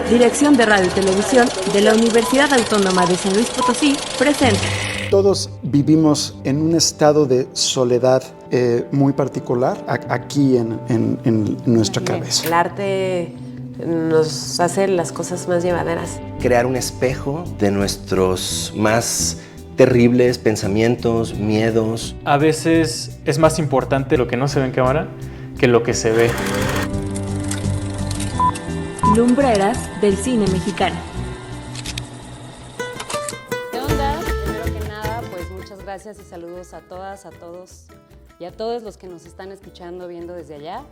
Dirección de Radio y Televisión de la Universidad Autónoma de San Luis Potosí presenta. Todos vivimos en un estado de soledad muy particular aquí en nuestra cabeza. El arte nos hace las cosas más llevaderas. Crear un espejo de nuestros más terribles pensamientos, miedos. A veces es más importante lo que no se ve en cámara que lo que se ve. Lumbreras del cine mexicano. ¿Qué onda? Primero que nada, pues muchas gracias y saludos a todas, a todos y a todos los que nos están escuchando, viendo desde allá.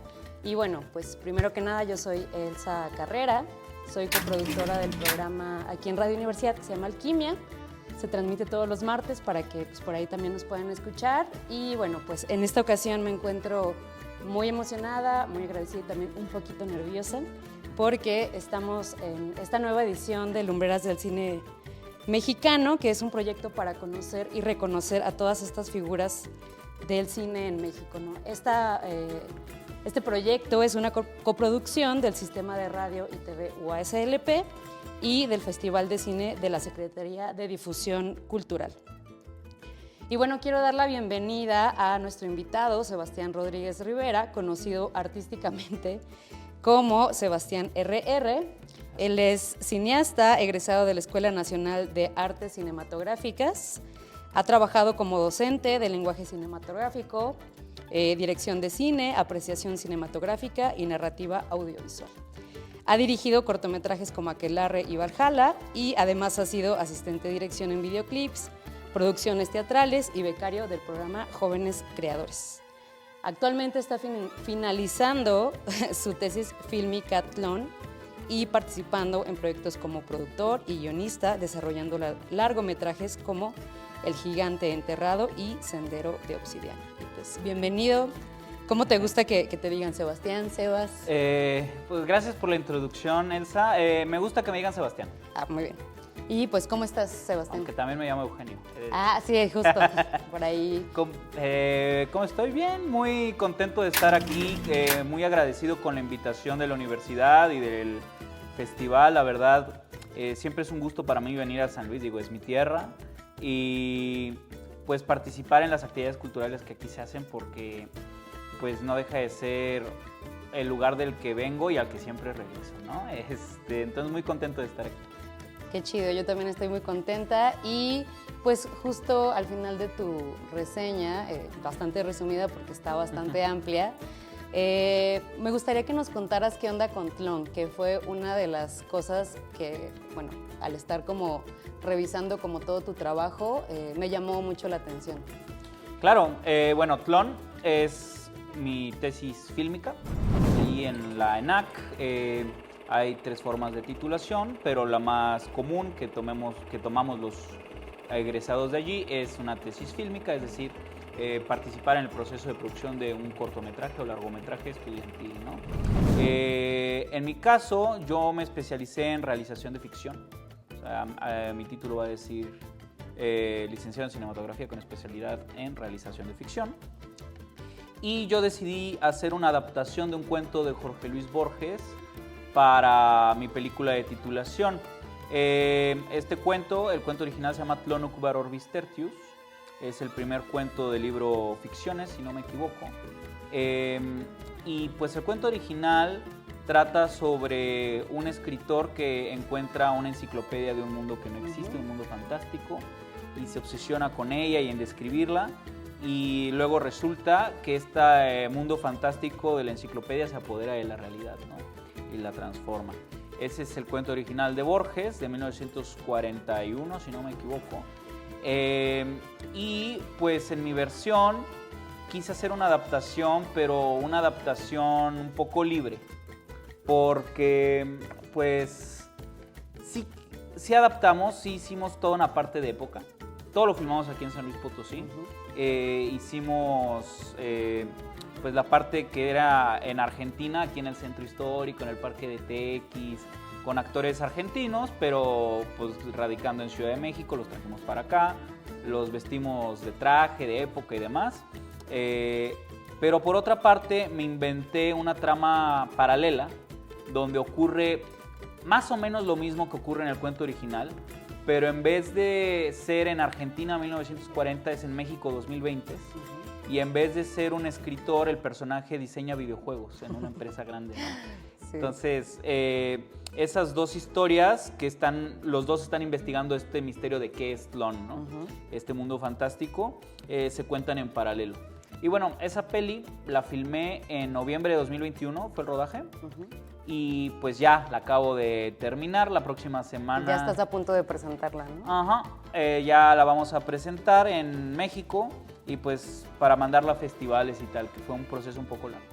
Y bueno, pues primero que nada, yo soy Elsa Carrera, soy coproductora del programa aquí en Radio Universidad que se llama Alquimia. Se transmite todos los martes para que pues, por ahí también nos puedan escuchar. Y bueno, pues en esta ocasión me encuentro muy emocionada, muy agradecida y también un poquito nerviosa porque estamos en esta nueva edición de Lumbreras del Cine Mexicano, que es un proyecto para conocer y reconocer a todas estas figuras del cine en México, ¿no? Este proyecto es una coproducción del Sistema de Radio y TV UASLP y del Festival de Cine de la Secretaría de Difusión Cultural. Y bueno, quiero dar la bienvenida a nuestro invitado, Sebastián Rodríguez Rivera, conocido artísticamente como Sebastián RR. Él es cineasta, egresado de la Escuela Nacional de Artes Cinematográficas. Ha trabajado como docente de lenguaje cinematográfico, dirección de cine, apreciación cinematográfica y narrativa audiovisual. Ha dirigido cortometrajes como Aquelarre y Valhalla y además ha sido asistente de dirección en videoclips, producciones teatrales y becario del programa Jóvenes Creadores. Actualmente está finalizando su tesis fílmica Tlón y participando en proyectos como productor y guionista, desarrollando largometrajes como El Gigante Enterrado y Sendero de Obsidiana. Y pues, bienvenido. ¿Cómo te gusta que te digan Sebastián, Sebas? Pues gracias por la introducción, Elsa. Me gusta que me digan Sebastián. Ah, muy bien. Y pues, ¿cómo estás, Sebastián? Aunque también me llamo Eugenio. Sí, justo, por ahí. ¿Cómo estoy? Bien, muy contento de estar aquí, muy agradecido con la invitación de la universidad y del festival. La verdad, siempre es un gusto para mí venir a San Luis, es mi tierra. Y pues participar en las actividades culturales que aquí se hacen porque pues no deja de ser el lugar del que vengo y al que siempre regreso, ¿no? Entonces muy contento de estar aquí. Qué chido, yo también estoy muy contenta y pues justo al final de tu reseña, bastante resumida porque está bastante amplia, me gustaría que nos contaras qué onda con Tlón, que fue una de las cosas que, bueno, al estar como revisando como todo tu trabajo, me llamó mucho la atención. Claro, bueno, Tlón es mi tesis fílmica y en la ENAC hay 3 formas de titulación, pero la más común que tomamos los egresados de allí es una tesis fílmica, es decir, participar en el proceso de producción de un cortometraje o largometraje estudiantil, ¿no? En mi caso, yo me especialicé en realización de ficción. O sea, mi título va a decir licenciado en cinematografía con especialidad en realización de ficción. Y yo decidí hacer una adaptación de un cuento de Jorge Luis Borges para mi película de titulación. Este cuento, el cuento original se llama Tlön Uqbar Orbis Tertius. Es el primer cuento del libro Ficciones, si no me equivoco. Y pues el cuento original trata sobre un escritor que encuentra una enciclopedia de un mundo que no existe, un mundo fantástico, y se obsesiona con ella y en describirla. Y luego resulta que este mundo fantástico de la enciclopedia se apodera de la realidad, ¿no? Y la transforma. Ese es el cuento original de Borges, de 1941, si no me equivoco. Y pues en mi versión quise hacer una adaptación, pero una adaptación un poco libre. Porque pues sí adaptamos, sí hicimos toda una parte de época. Todo lo filmamos aquí en San Luis Potosí. Hicimos pues la parte que era en Argentina, aquí en el centro histórico, en el parque de Tequis, con actores argentinos, pero pues radicando en Ciudad de México, los trajimos para acá, los vestimos de traje, de época y demás. Pero por otra parte me inventé una trama paralela donde ocurre más o menos lo mismo que ocurre en el cuento original, pero en vez de ser en Argentina 1940 es en México 2020. Y en vez de ser un escritor, el personaje diseña videojuegos en una empresa grande, ¿no? Sí. Entonces, esas dos historias que los dos están investigando este misterio de qué es Tlön, ¿no? Este mundo fantástico, se cuentan en paralelo. Y bueno, esa peli la filmé en noviembre de 2021, fue el rodaje. Y pues ya la acabo de terminar, la próxima semana. Ya estás a punto de presentarla, ¿no? Ajá, ya la vamos a presentar en México y pues para mandarla a festivales y tal, que fue un proceso un poco largo.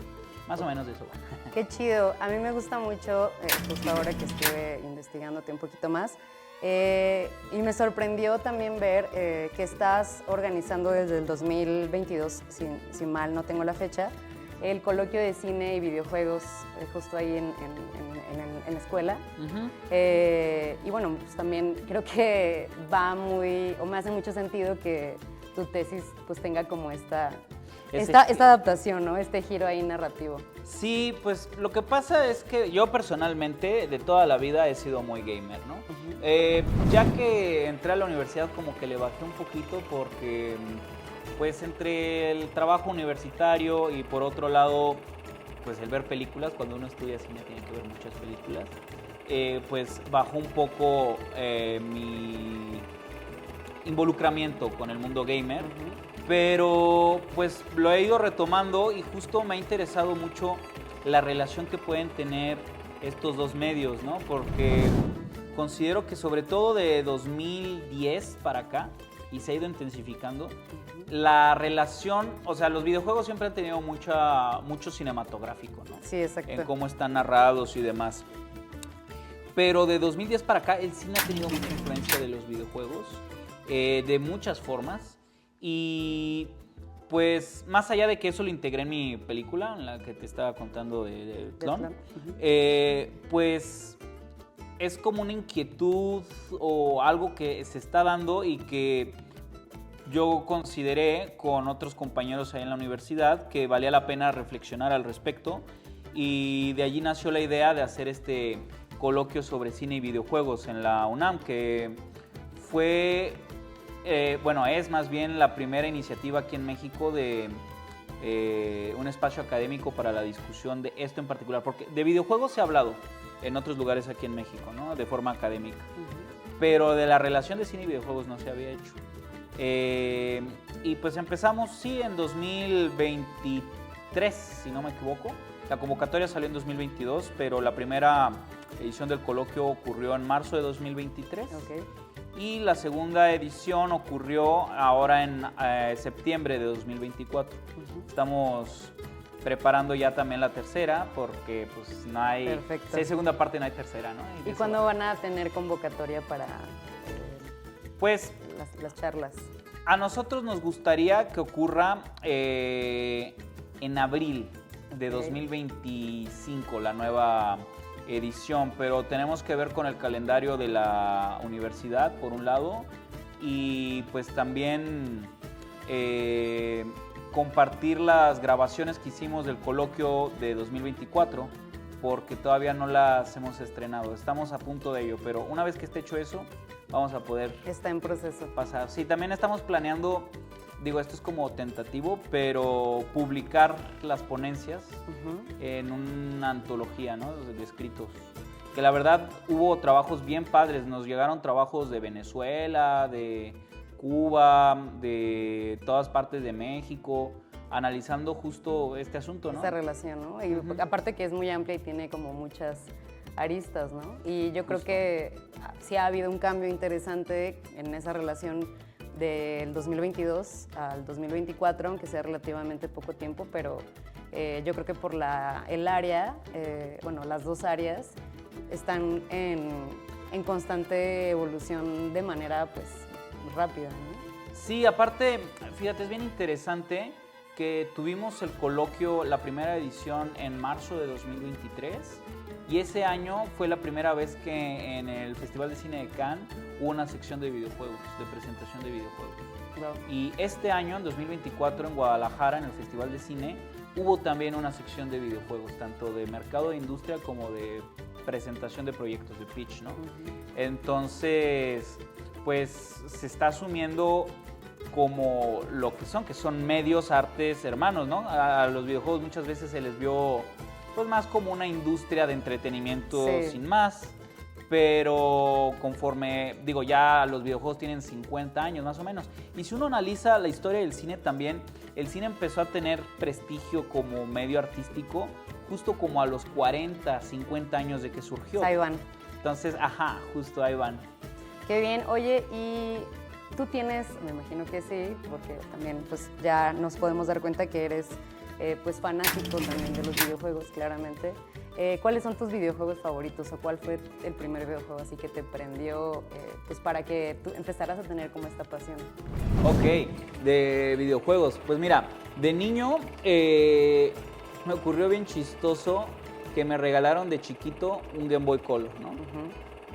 Más o menos de eso. Qué chido. A mí me gusta mucho, justo ahora que estuve investigándote un poquito más, y me sorprendió también ver que estás organizando desde el 2022, si mal no tengo la fecha, el coloquio de cine y videojuegos justo ahí en la escuela. Y bueno, pues también creo que va o me hace mucho sentido que tu tesis pues tenga como esta adaptación, ¿no? Este giro ahí narrativo. Sí, pues lo que pasa es que yo personalmente de toda la vida he sido muy gamer, ¿no? Ya que entré a la universidad como que le bajé un poquito porque pues entre el trabajo universitario y por otro lado pues el ver películas, cuando uno estudia cine tiene que ver muchas películas, pues bajó un poco mi involucramiento con el mundo gamer. Pero pues lo he ido retomando y justo me ha interesado mucho la relación que pueden tener estos dos medios, ¿no? Porque considero que sobre todo de 2010 para acá, y se ha ido intensificando, la relación, o sea, los videojuegos siempre han tenido mucho cinematográfico, ¿no? Sí, exacto. En cómo están narrados y demás. Pero de 2010 para acá el cine ha tenido mucha influencia de los videojuegos, de muchas formas. Y pues más allá de que eso lo integré en mi película, en la que te estaba contando de Tlön, pues es como una inquietud o algo que se está dando y que yo consideré con otros compañeros ahí en la universidad que valía la pena reflexionar al respecto, y de allí nació la idea de hacer este coloquio sobre cine y videojuegos en la UNAM, que fue... bueno, es más bien la primera iniciativa aquí en México de un espacio académico para la discusión de esto en particular, porque de videojuegos se ha hablado en otros lugares aquí en México, ¿no? De forma académica, pero de la relación de cine y videojuegos no se había hecho. Y pues empezamos, sí, en 2023, si no me equivoco. La convocatoria salió en 2022, pero la primera edición del coloquio ocurrió en marzo de 2023. Okay. Y la segunda edición ocurrió ahora en septiembre de 2024. Estamos preparando ya también la tercera porque pues no hay... Perfecto. Si hay segunda parte no hay tercera, ¿no? ¿Y cuándo van a tener convocatoria para pues las charlas? a nosotros nos gustaría que ocurra en abril de 2025 la nueva edición, pero tenemos que ver con el calendario de la universidad por un lado y pues también compartir las grabaciones que hicimos del coloquio de 2024 porque todavía no las hemos estrenado, estamos a punto de ello, pero una vez que esté hecho eso vamos a poder... Está en proceso. Pasar. Sí, también estamos planeando, digo, esto es como tentativo, pero publicar las ponencias en una antología, ¿no? De escritos. Que la verdad hubo trabajos bien padres, nos llegaron trabajos de Venezuela, de Cuba, de todas partes de México, analizando justo este asunto, ¿no? Esa relación, ¿no? Y aparte que es muy amplia y tiene como muchas aristas, ¿no? Y yo creo que sí ha habido un cambio interesante en esa relación del 2022 al 2024, aunque sea relativamente poco tiempo, pero yo creo que por el área, bueno, las dos áreas están en constante evolución de manera, pues, rápida, ¿no? Sí, aparte, fíjate, es bien interesante que tuvimos el coloquio, la primera edición en marzo de 2023 y ese año fue la primera vez que en el Festival de Cine de Cannes hubo una sección de videojuegos, de presentación de videojuegos. Wow. Y este año, en 2024, en Guadalajara, en el Festival de Cine, hubo también una sección de videojuegos, tanto de mercado de industria como de presentación de proyectos, de pitch, ¿no? Entonces, pues se está asumiendo como lo que son medios, artes, hermanos, ¿no? A los videojuegos muchas veces se les vio pues más como una industria de entretenimiento sin más, pero conforme, digo, ya los videojuegos tienen 50 años más o menos, y si uno analiza la historia del cine también, el cine empezó a tener prestigio como medio artístico justo como a los 40, 50 años de que surgió. Ahí van. Entonces, justo ahí van. Qué bien. Oye, y tú tienes, me imagino que sí, porque también pues ya nos podemos dar cuenta que eres pues fanático también de los videojuegos, claramente. ¿Cuáles son tus videojuegos favoritos o cuál fue el primer videojuego así que te prendió pues para que tú empezaras a tener como esta pasión? Ok, de videojuegos. Pues mira, de niño me ocurrió bien chistoso que me regalaron de chiquito un Game Boy Color, ¿no?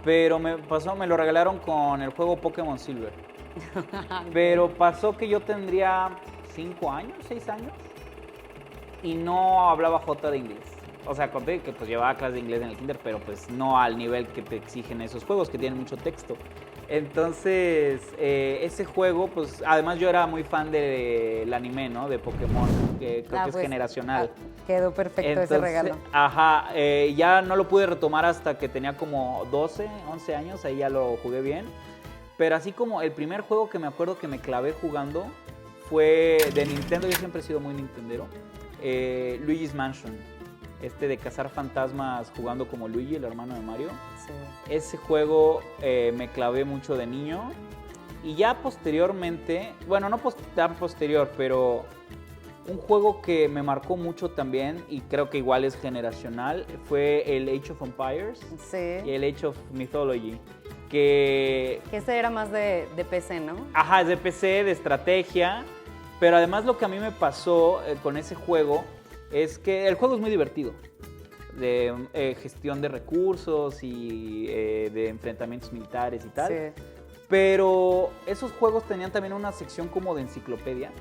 Pero me lo regalaron con el juego Pokémon Silver. Pero pasó que yo tendría 5 años, 6 años y no hablaba J de inglés. O sea, conté que pues llevaba clases de inglés en el kinder, pero pues no al nivel que te exigen esos juegos que tienen mucho texto. Entonces, ese juego, pues además yo era muy fan del anime, ¿no? De Pokémon, que creo que es generacional. Quedó perfecto. Entonces, ese regalo. Ya no lo pude retomar hasta que tenía como 12, 11 años, ahí ya lo jugué bien. Pero así como el primer juego que me acuerdo que me clavé jugando fue de Nintendo, yo siempre he sido muy nintendero, Luigi's Mansion. De cazar fantasmas jugando como Luigi, el hermano de Mario. Sí. Ese juego me clavé mucho de niño. Y ya posteriormente, bueno, no tan posterior, pero un juego que me marcó mucho también, y creo que igual es generacional, fue el Age of Empires y el Age of Mythology. Que ese era más de PC, ¿no? Ajá, es de PC, de estrategia. Pero además lo que a mí me pasó con ese juego es que el juego es muy divertido, de gestión de recursos y de enfrentamientos militares y tal. Sí. Pero esos juegos tenían también una sección como de enciclopedia,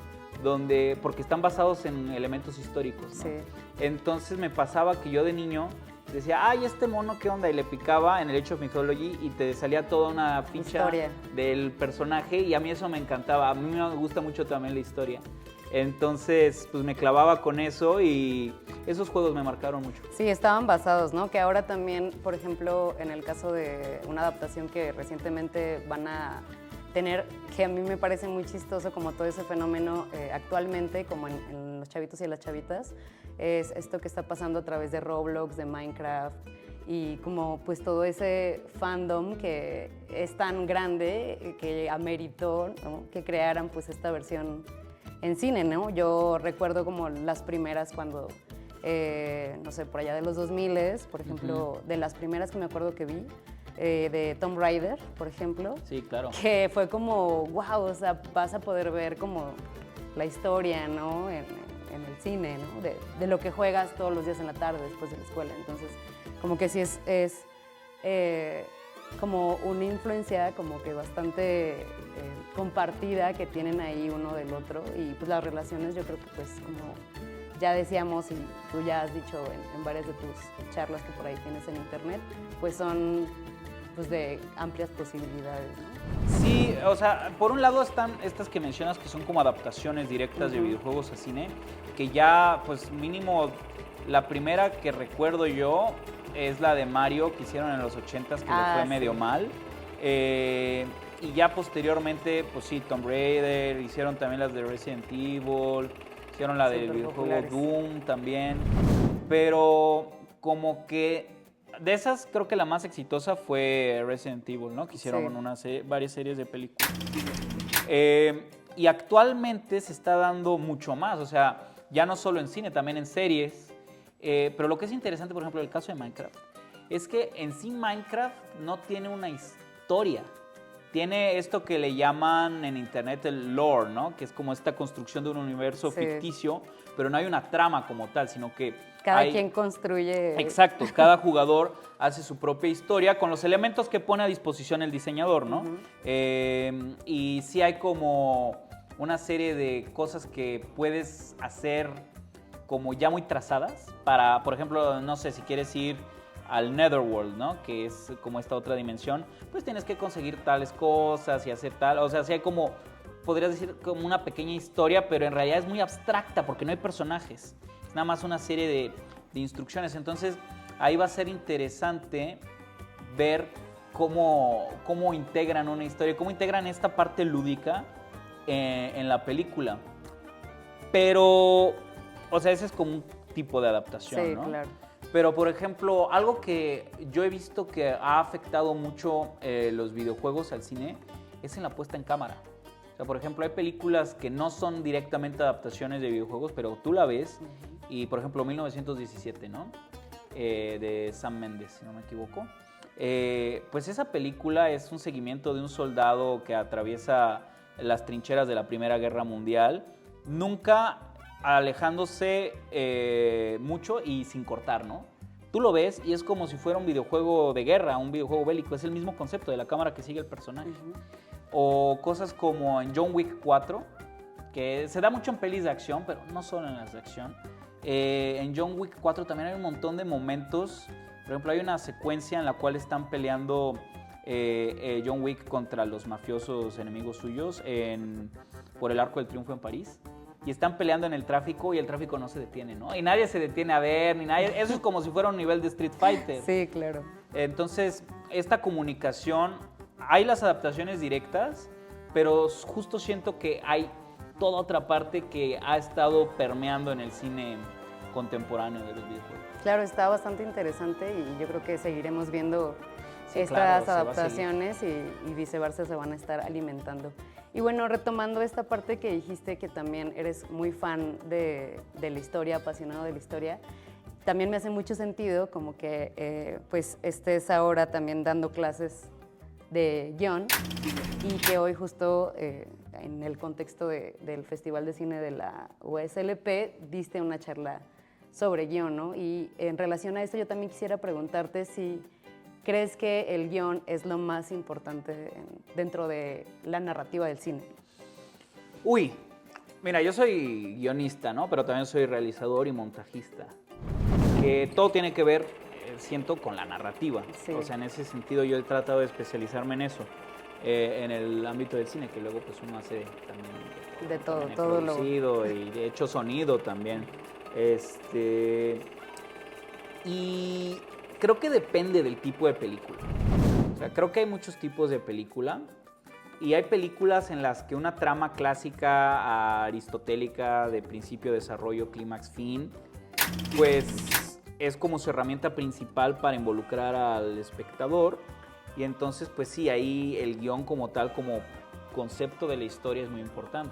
porque están basados en elementos históricos, ¿no? Sí. Entonces me pasaba que yo de niño decía, ay, este mono, ¿qué onda? Y le picaba en el Age of Mythology y te salía toda una ficha historia del personaje, y a mí eso me encantaba. A mí me gusta mucho también la historia. Entonces, pues me clavaba con eso y esos juegos me marcaron mucho. Sí, estaban basados, ¿no? Que ahora también, por ejemplo, en el caso de una adaptación que recientemente van a tener, que a mí me parece muy chistoso como todo ese fenómeno actualmente, como en los chavitos y las chavitas, es esto que está pasando a través de Roblox, de Minecraft, y como pues todo ese fandom que es tan grande que ameritó, ¿no? Que crearan pues esta versión en cine, ¿no? Yo recuerdo como las primeras cuando, no sé, por allá de los 2000, por ejemplo, de las primeras que me acuerdo que vi, de Tomb Raider, por ejemplo. Sí, claro. Que fue como, wow, o sea, vas a poder ver como la historia, ¿no? En el cine, ¿no? De lo que juegas todos los días en la tarde después de la escuela. Entonces, como que sí es como una influencia como que bastante compartida que tienen ahí uno del otro, y pues las relaciones, yo creo que pues como ya decíamos y tú ya has dicho en varias de tus charlas que por ahí tienes en internet, pues son pues de amplias posibilidades, ¿no? Sí, o sea, por un lado están estas que mencionas que son como adaptaciones directas de videojuegos a cine, que ya pues mínimo la primera que recuerdo yo es la de Mario que hicieron en los 80s, que le fue medio mal. Y ya posteriormente, pues sí, Tomb Raider, hicieron también las de Resident Evil, hicieron la del videojuego Doom también. Pero como que de esas creo que la más exitosa fue Resident Evil, ¿no? Que hicieron varias series de películas. Y actualmente se está dando mucho más, o sea, ya no solo en cine, también en series. Pero lo que es interesante, por ejemplo, en el caso de Minecraft, es que en sí Minecraft no tiene una historia. Tiene esto que le llaman en internet el lore, ¿no? Que es como esta construcción de un universo ficticio, pero no hay una trama como tal, sino que cada quien construye. Exacto, cada jugador hace su propia historia con los elementos que pone a disposición el diseñador, ¿no? Y sí hay como una serie de cosas que puedes hacer como ya muy trazadas para, por ejemplo, no sé, si quieres ir al Netherworld, ¿no? Que es como esta otra dimensión, pues tienes que conseguir tales cosas y hacer tal, o sea, sí hay como, podrías decir, como una pequeña historia, pero en realidad es muy abstracta porque no hay personajes, es nada más una serie de instrucciones. Entonces ahí va a ser interesante ver cómo integran una historia, cómo integran esta parte lúdica en la película. Pero, o sea, ese es como un tipo de adaptación, Sí, ¿no? claro. Pero, por ejemplo, algo que yo he visto que ha afectado mucho los videojuegos al cine es en la puesta en cámara. O sea, por ejemplo, hay películas que no son directamente adaptaciones de videojuegos, pero tú la ves y, por ejemplo, 1917, ¿no? De Sam Mendes, si no me equivoco. Pues esa película es un seguimiento de un soldado que atraviesa las trincheras de la Primera Guerra Mundial, nunca alejándose mucho y sin cortar, ¿no? Tú lo ves y es como si fuera un videojuego de guerra, un videojuego bélico, es el mismo concepto de la cámara que sigue el personaje. O cosas como en John Wick 4, que se da mucho en pelis de acción, pero no solo en las de acción. En John Wick 4 también hay un montón de momentos. Por ejemplo, hay una secuencia en la cual están peleando John Wick contra los mafiosos enemigos suyos por el Arco del Triunfo en París. Y están peleando en el tráfico y el tráfico no se detiene, ¿no? Y nadie se detiene a ver, ni nadie. Eso es como si fuera un nivel de Street Fighter. Sí, claro. Entonces, esta comunicación, hay las adaptaciones directas, pero justo siento que hay toda otra parte que ha estado permeando en el cine contemporáneo de los videojuegos. Claro, está bastante interesante y yo creo que seguiremos viendo Sí, estas claro, se va a adaptaciones y viceversa se van a estar alimentando. Y bueno, retomando esta parte que dijiste que también eres muy fan de la historia, apasionado de la historia, también me hace mucho sentido como que pues estés ahora también dando clases de guión y que hoy justo en el contexto del Festival de Cine de la USLP diste una charla sobre guión, ¿no? Y en relación a esto yo también quisiera preguntarte si crees que el guión es lo más importante dentro de la narrativa del cine. Uy, mira, yo soy guionista, ¿no? Pero también soy realizador y montajista. Que todo tiene que ver, siento, con la narrativa. Sí. O sea, en ese sentido yo he tratado de especializarme en eso. En el ámbito del cine, que luego pues uno hace también De todo, también he todo lo... producido y he hecho sonido también. Y creo que depende del tipo de película. O sea, creo que hay muchos tipos de película y hay películas en las que una trama clásica aristotélica de principio, desarrollo, clímax, fin, pues es como su herramienta principal para involucrar al espectador. Y entonces, pues sí, ahí el guión como tal, como concepto de la historia es muy importante.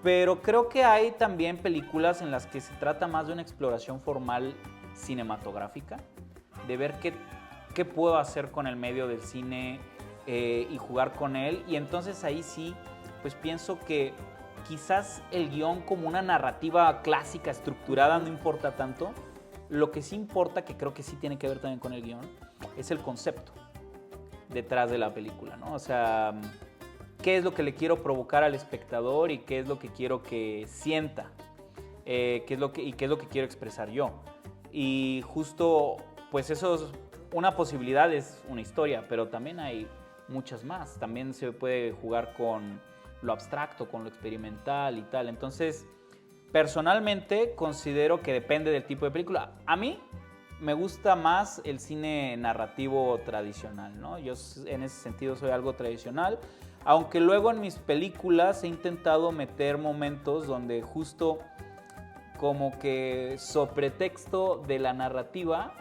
Pero creo que hay también películas en las que se trata más de una exploración formal cinematográfica, de ver qué puedo hacer con el medio del cine y jugar con él. Y entonces ahí sí, pues pienso que quizás el guión como una narrativa clásica, estructurada, no importa tanto. Lo que sí importa, que creo que sí tiene que ver también con el guión, es el concepto detrás de la película, ¿no? O sea, qué es lo que le quiero provocar al espectador y qué es lo que quiero que sienta, qué es lo que quiero expresar yo. Y justo, pues eso es una posibilidad, es una historia, pero también hay muchas más. También se puede jugar con lo abstracto, con lo experimental y tal. Entonces, personalmente considero que depende del tipo de película. A mí me gusta más el cine narrativo tradicional, ¿no? Yo en ese sentido soy algo tradicional, aunque luego en mis películas he intentado meter momentos donde justo como que sobre texto de la narrativa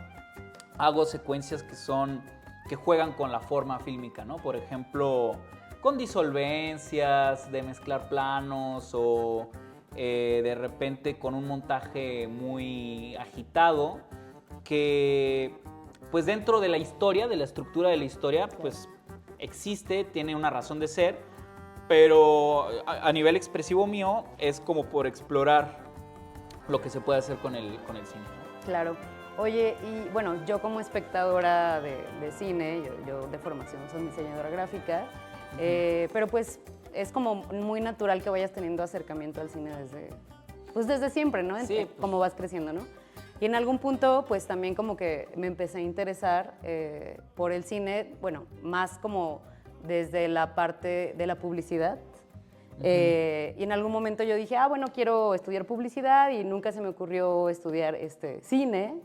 hago secuencias que juegan con la forma fílmica, ¿no? Por ejemplo, con disolvencias, de mezclar planos o de repente con un montaje muy agitado que pues dentro de la historia, de la estructura de la historia, pues existe, tiene una razón de ser, pero a nivel expresivo mío es como por explorar lo que se puede hacer con el cine, ¿no? Claro. Oye, y bueno, yo como espectadora de cine, yo de formación soy diseñadora gráfica, pero pues es como muy natural que vayas teniendo acercamiento al cine desde siempre, ¿no? Sí, pues. Como vas creciendo, ¿no? Y en algún punto, pues también como que me empecé a interesar por el cine, bueno, más como desde la parte de la publicidad. Y en algún momento yo dije, bueno, quiero estudiar publicidad y nunca se me ocurrió estudiar cine.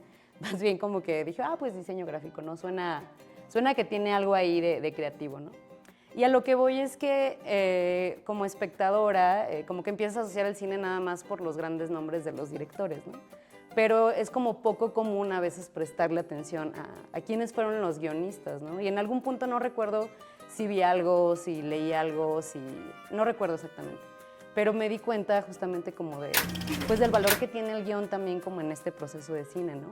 Más bien como que dije, pues diseño gráfico, ¿no? Suena que tiene algo ahí de creativo, ¿no? Y a lo que voy es que como espectadora, como que empiezas a asociar el cine nada más por los grandes nombres de los directores, ¿no? Pero es como poco común a veces prestarle atención a quiénes fueron los guionistas, ¿no? Y en algún punto no recuerdo si vi algo, si leí algo, no recuerdo exactamente. Pero me di cuenta justamente como pues del valor que tiene el guión también como en este proceso de cine, ¿no?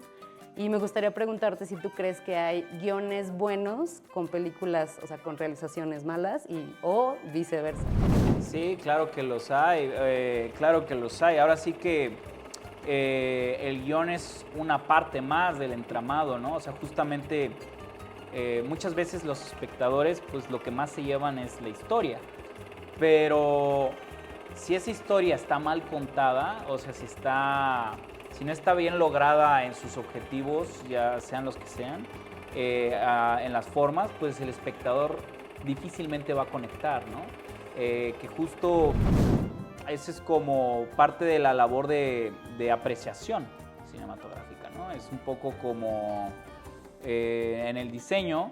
Y me gustaría preguntarte si tú crees que hay guiones buenos con películas, o sea, con realizaciones malas o viceversa. Sí, claro que los hay, claro que los hay. Ahora sí que el guión es una parte más del entramado, ¿no? O sea, justamente muchas veces los espectadores, pues lo que más se llevan es la historia. Pero si esa historia está mal contada, o sea, si no está bien lograda en sus objetivos, ya sean los que sean, en las formas, pues el espectador difícilmente va a conectar, ¿no? Que justo eso es como parte de la labor de apreciación cinematográfica, ¿no? Es un poco como en el diseño,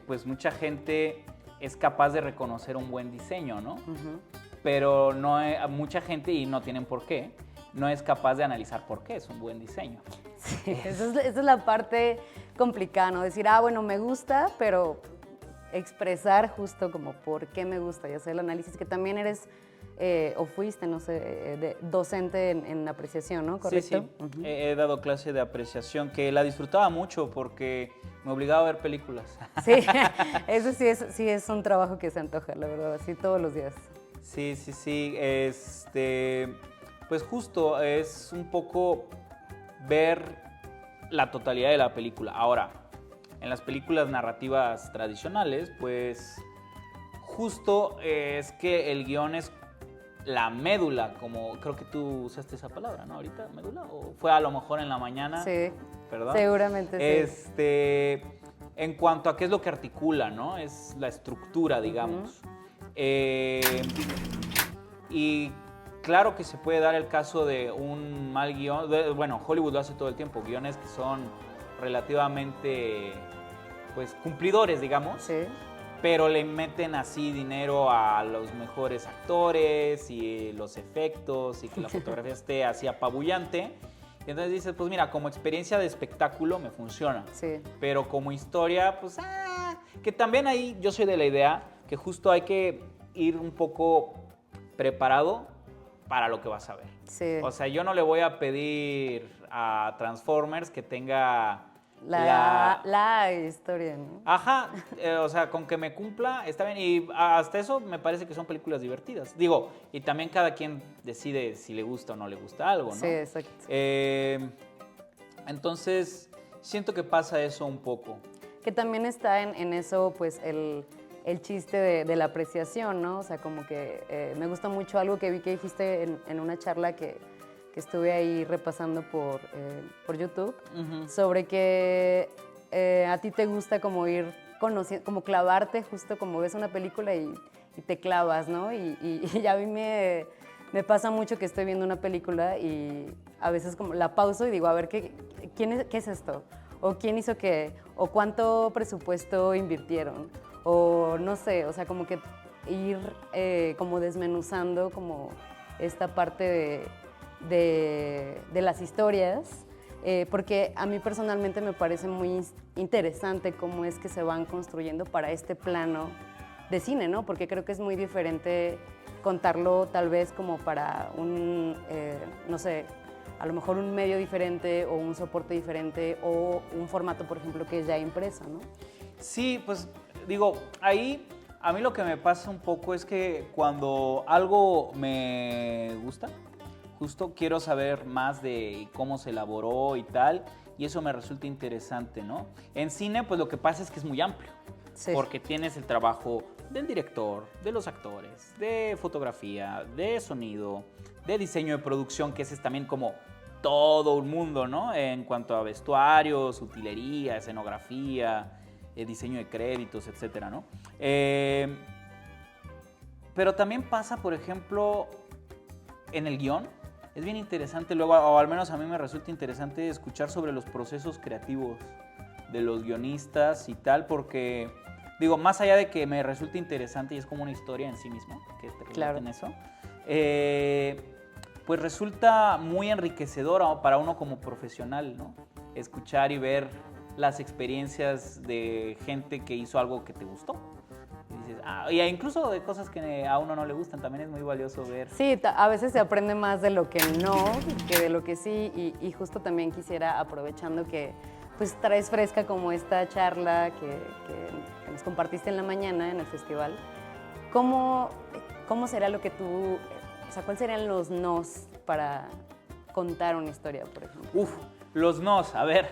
pues mucha gente es capaz de reconocer un buen diseño, ¿no? Pero mucha gente, y no tienen por qué, no es capaz de analizar por qué es un buen diseño. Sí, esa es la parte complicada, ¿no? Decir, bueno, me gusta, pero expresar justo como por qué me gusta y hacer el análisis, que también eres o fuiste, no sé, docente en apreciación, ¿no? ¿Correcto? Sí, sí. He dado clase de apreciación que la disfrutaba mucho porque me obligaba a ver películas. Sí, eso sí es un trabajo que se antoja, la verdad, así todos los días. Sí. Pues justo es un poco ver la totalidad de la película. Ahora, en las películas narrativas tradicionales, pues justo es que el guión es la médula, como creo que tú usaste esa palabra, ¿no? Ahorita, médula, o fue a lo mejor en la mañana. Sí, ¿verdad? seguramente sí. En cuanto a qué es lo que articula, ¿no? Es la estructura, digamos. Y claro que se puede dar el caso de un mal guión. Bueno, Hollywood lo hace todo el tiempo. Guiones que son relativamente, pues, cumplidores, digamos. Sí. Pero le meten así dinero a los mejores actores y los efectos y que la fotografía esté así apabullante. Y entonces dices, pues mira, como experiencia de espectáculo me funciona. Sí. Pero como historia, pues, que también ahí yo soy de la idea que justo hay que ir un poco preparado para lo que vas a ver. Sí. O sea, yo no le voy a pedir a Transformers que tenga la historia, ¿no? Ajá, o sea, con que me cumpla, está bien. Y hasta eso me parece que son películas divertidas. Digo, y también cada quien decide si le gusta o no le gusta algo, ¿no? Sí, exacto. Entonces, siento que pasa eso un poco. Que también está en eso, pues, el chiste de la apreciación, ¿no? O sea, como que me gusta mucho algo que vi que dijiste en una charla que estuve ahí repasando por YouTube, sobre que a ti te gusta como ir conociendo, como clavarte justo como ves una película y te clavas, ¿no? Y a mí me pasa mucho que estoy viendo una película y a veces como la pauso y digo, a ver, ¿qué es esto? O quién hizo qué, o cuánto presupuesto invirtieron, o no sé, o sea, como que ir como desmenuzando como esta parte de las historias, porque a mí personalmente me parece muy interesante cómo es que se van construyendo para este plano de cine, ¿no? Porque creo que es muy diferente contarlo tal vez como para no sé, a lo mejor un medio diferente o un soporte diferente o un formato, por ejemplo, que es ya impreso, ¿no? Sí, pues digo, ahí a mí lo que me pasa un poco es que cuando algo me gusta, justo quiero saber más de cómo se elaboró y tal, y eso me resulta interesante, ¿no? En cine, pues lo que pasa es que es muy amplio, sí, porque tienes el trabajo del director, de los actores, de fotografía, de sonido, de diseño de producción, que ese es también como todo un mundo, ¿no? En cuanto a vestuarios, utilería, escenografía, diseño de créditos, etcétera, ¿no? Pero también pasa, por ejemplo, en el guión. Es bien interesante luego, o al menos a mí me resulta interesante escuchar sobre los procesos creativos de los guionistas y tal, porque, digo, más allá de que me resulte interesante y es como una historia en sí misma, que te relaten eso, pues resulta muy enriquecedor para uno como profesional, ¿no? Escuchar y ver las experiencias de gente que hizo algo que te gustó. Y dices, y incluso de cosas que a uno no le gustan, también es muy valioso ver. Sí, a veces se aprende más de lo que no que de lo que sí, y justo también quisiera, aprovechando que pues traes fresca como esta charla que nos compartiste en la mañana en el festival, ¿cómo será lo que tú, o sea, cuáles serían los nos para contar una historia, por ejemplo? Los nos, a ver,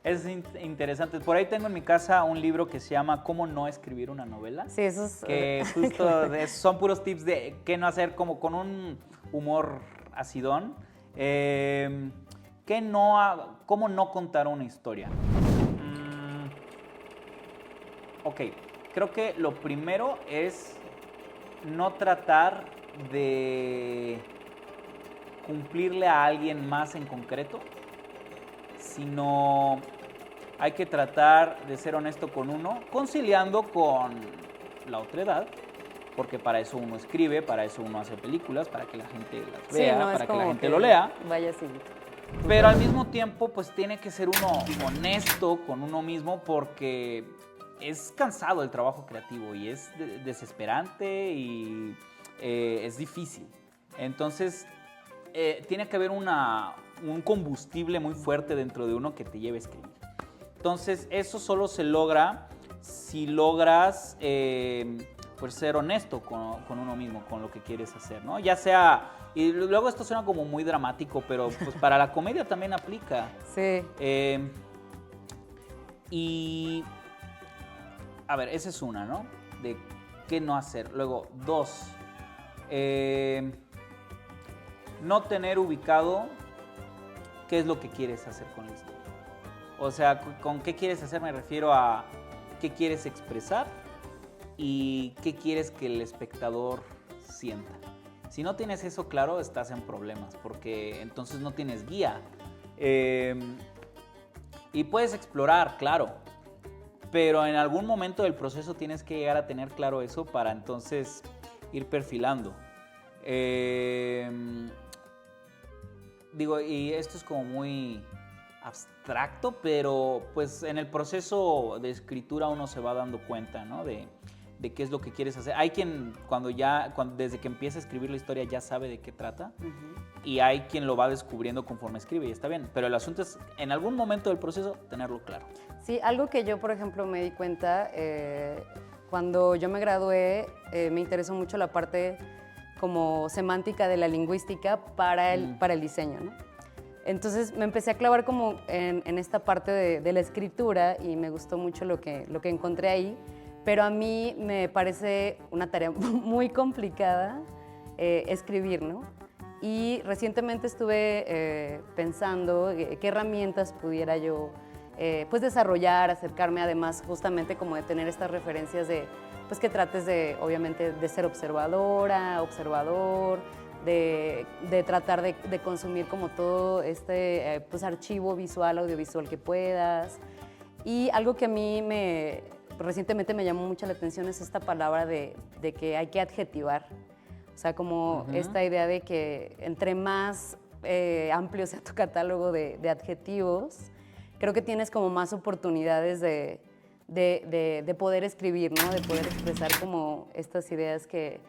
es interesante. Por ahí tengo en mi casa un libro que se llama ¿Cómo no escribir una novela? Sí, eso es... Que justo son puros tips de qué no hacer, como con un humor acidón. ¿Cómo no contar una historia? Ok, creo que lo primero es no tratar de cumplirle a alguien más en concreto, sino hay que tratar de ser honesto con uno, conciliando con la otredad, porque para eso uno escribe, para eso uno hace películas, para que la gente las vea, para que la gente lo lea. Vaya así. Pero al mismo tiempo, pues tiene que ser uno honesto con uno mismo, porque es cansado el trabajo creativo y es desesperante y es difícil. Entonces, tiene que haber un combustible muy fuerte dentro de uno que te lleve a escribir. Entonces, eso solo se logra si logras pues ser honesto con uno mismo, con lo que quieres hacer, ¿no? Ya sea, y luego esto suena como muy dramático, pero pues para la comedia también aplica. Sí. Y, a ver, esa es una, ¿no? De qué no hacer. Luego, 2, no tener ubicado qué es lo que quieres hacer con la historia. O sea, con qué quieres hacer me refiero a qué quieres expresar y qué quieres que el espectador sienta. Si no tienes eso claro, estás en problemas, porque entonces no tienes guía. Y puedes explorar, claro, pero en algún momento del proceso tienes que llegar a tener claro eso para entonces ir perfilando. Digo, y esto es como muy abstracto, pero pues en el proceso de escritura uno se va dando cuenta, ¿no? De qué es lo que quieres hacer. Hay quien desde que empieza a escribir la historia ya sabe de qué trata, y hay quien lo va descubriendo conforme escribe y está bien, pero el asunto es en algún momento del proceso tenerlo claro. Sí, algo que yo, por ejemplo, me di cuenta cuando yo me gradué, me interesó mucho la parte como semántica de la lingüística para el diseño, ¿no? Entonces me empecé a clavar como en esta parte de la escritura y me gustó mucho lo que encontré ahí, pero a mí me parece una tarea muy complicada escribir, ¿no? Y recientemente estuve pensando qué herramientas pudiera yo pues desarrollar, acercarme, además justamente como de tener estas referencias de pues que trates de, obviamente, de ser observador, de tratar de consumir como todo este pues archivo visual, audiovisual que puedas. Y algo que a mí recientemente me llamó mucho la atención es esta palabra de que hay que adjetivar. O sea, como esta idea de que entre más amplio sea tu catálogo de adjetivos, creo que tienes como más oportunidades de poder escribir, ¿no? De poder expresar como estas ideas que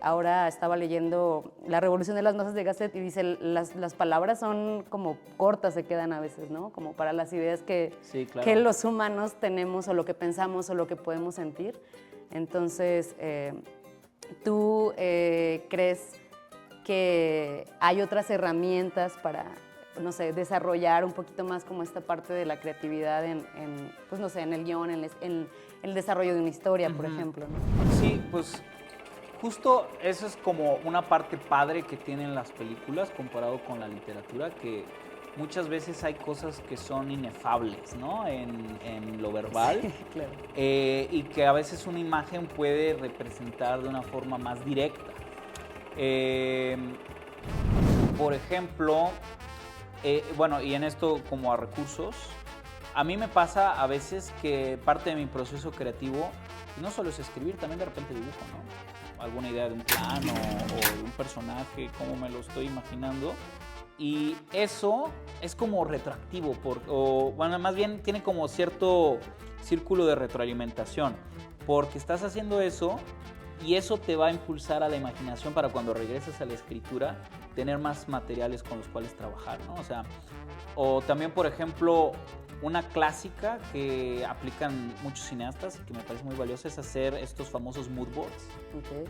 ahora estaba leyendo La Revolución de las Masas de Gasset y dice, las palabras son como cortas, se quedan a veces, ¿no? Como para las ideas que los humanos tenemos o lo que pensamos o lo que podemos sentir. Entonces, ¿tú crees que hay otras herramientas para, no sé, desarrollar un poquito más como esta parte de la creatividad pues no sé, en el guión, en el desarrollo de una historia, por ejemplo, ¿no? Sí, pues justo eso es como una parte padre que tienen las películas comparado con la literatura, que muchas veces hay cosas que son inefables, ¿no? En lo verbal. Sí, claro. Y que a veces una imagen puede representar de una forma más directa. Por ejemplo, bueno, y en esto como a recursos, a mí me pasa a veces que parte de mi proceso creativo no solo es escribir, también de repente dibujo, ¿no? Alguna idea de un plano o de un personaje, cómo me lo estoy imaginando. Y eso es como retroactivo, o bueno, más bien tiene como cierto círculo de retroalimentación, porque estás haciendo eso y eso te va a impulsar a la imaginación para cuando regreses a la escritura, tener más materiales con los cuales trabajar, ¿no? O sea, o también, por ejemplo, una clásica que aplican muchos cineastas y que me parece muy valiosa es hacer estos famosos mood boards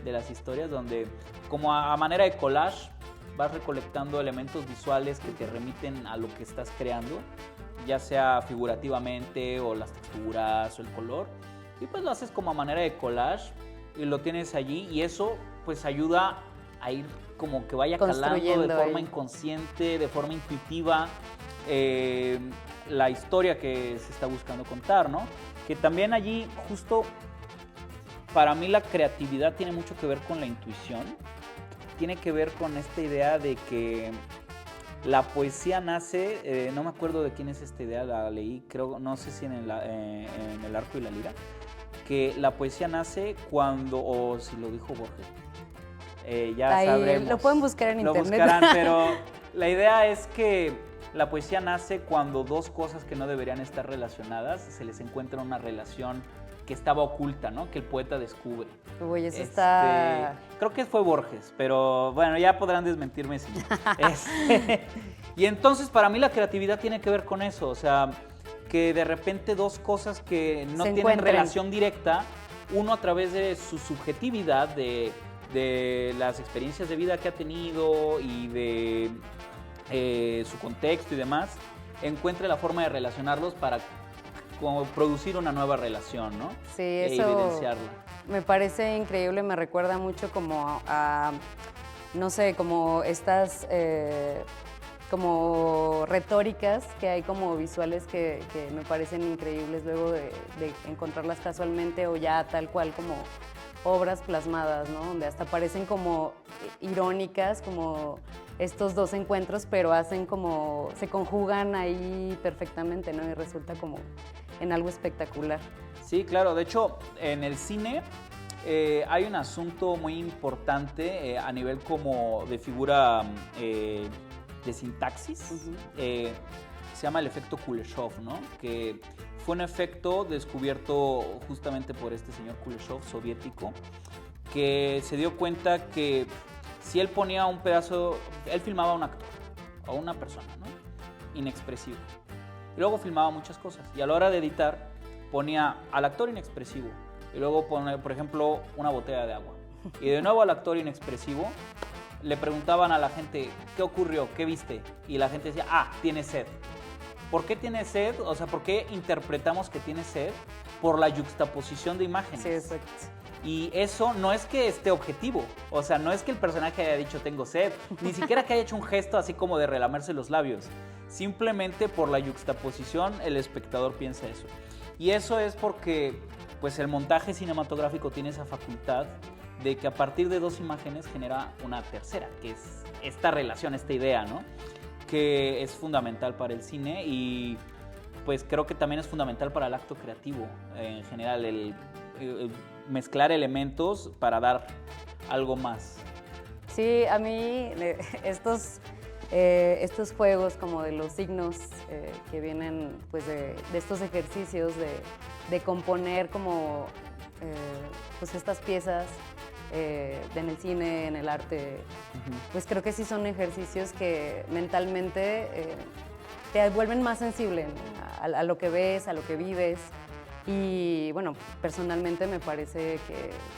de las historias, donde como a manera de collage vas recolectando elementos visuales que te remiten a lo que estás creando, ya sea figurativamente o las texturas o el color, y pues lo haces como a manera de collage y lo tienes allí, y eso pues ayuda a ir como que vaya calando de forma inconsciente, de forma intuitiva, la historia que se está buscando contar, ¿no? Que también allí justo para mí la creatividad tiene mucho que ver con la intuición, tiene que ver con esta idea de que la poesía nace, no me acuerdo de quién es esta idea, la leí, creo, no sé si en el Arco y la Lira, que la poesía nace cuando, o si lo dijo Borges, ya ahí sabremos. Lo pueden buscar en internet. Lo buscarán, pero la idea es que la poesía nace cuando dos cosas que no deberían estar relacionadas, se les encuentra una relación que estaba oculta, ¿no? Que el poeta descubre. Uy, eso está... Creo que fue Borges, pero bueno, ya podrán desmentirme si... Y entonces para mí la creatividad tiene que ver con eso, o sea, que de repente dos cosas que no tienen relación directa, uno a través de su subjetividad, de las experiencias de vida que ha tenido y de su contexto y demás, encuentre la forma de relacionarlos para como producir una nueva relación, ¿no? Sí, eso evidenciarla. Me parece increíble, me recuerda mucho como a no sé, como estas como retóricas que hay como visuales que me parecen increíbles luego de encontrarlas casualmente o ya tal cual como obras plasmadas, ¿no? Donde hasta parecen como irónicas, como estos dos encuentros, pero hacen como, se conjugan ahí perfectamente, ¿no? Y resulta como en algo espectacular. Sí, claro. De hecho, en el cine hay un asunto muy importante a nivel como de figura de sintaxis. Se llama el efecto Kuleshov, ¿no? Que fue un efecto descubierto justamente por este señor Kuleshov, soviético, que se dio cuenta que si él ponía un pedazo, él filmaba a un actor o una persona, ¿no? Inexpresivo. Y luego filmaba muchas cosas. Y a la hora de editar, ponía al actor inexpresivo. Y luego pone, por ejemplo, una botella de agua. Y de nuevo al actor inexpresivo, le preguntaban a la gente, ¿qué ocurrió? ¿Qué viste? Y la gente decía, tiene sed. ¿Por qué tiene sed? O sea, ¿por qué interpretamos que tiene sed? Por la yuxtaposición de imágenes. Sí, exacto. Y eso no es que esté objetivo, o sea, no es que el personaje haya dicho tengo sed, ni siquiera que haya hecho un gesto así como de relamerse los labios. Simplemente por la yuxtaposición el espectador piensa eso. Y eso es porque pues, el montaje cinematográfico tiene esa facultad de que a partir de dos imágenes genera una tercera, que es esta relación, esta idea, ¿no? Que es fundamental para el cine y pues creo que también es fundamental para el acto creativo en general, el mezclar elementos para dar algo más. Sí, a mí estos juegos como de los signos que vienen pues de estos ejercicios de componer como pues estas piezas en el cine, en el arte, pues creo que sí son ejercicios que mentalmente te vuelven más sensible, ¿no? a lo que ves, a lo que vives. Y bueno, personalmente me parece